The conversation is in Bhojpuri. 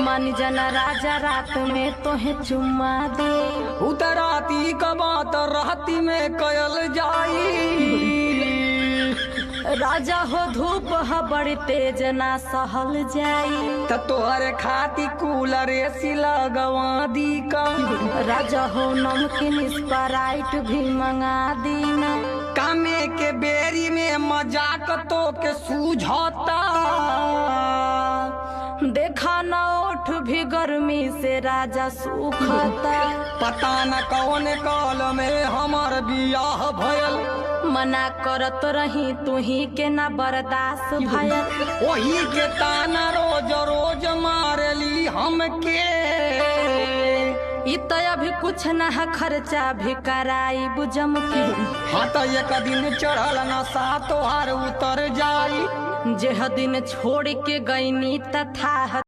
मान जना राजा रात में तोहे चुम्मा दे। उतराती का बात राती में कयल जाई। राजा हो धूप ह बड़ी तेज ना सहल जाई। त तोहरे खाती कूलर एसी लगवा दी का। राजा हो नमकीन स्प्राइट भी मंगा दीना। कामे के बेरी में मजाक तो के सूझता। देखा न ओठ भी गर्मी से राजा सूखता। पता न कौन काल में हमार बियाह भयल। मना करत रही तू ही के ना बर्दाश्त भयल। वही के ताना रोज रोज मारली हमके। इत अभी कुछ न है खर्चा भी कराई बुझम के। हाँ तो एक दिन चढ़ल नशा तोहार उतर जाई। जेह दिन छोड़ के गईनी तथा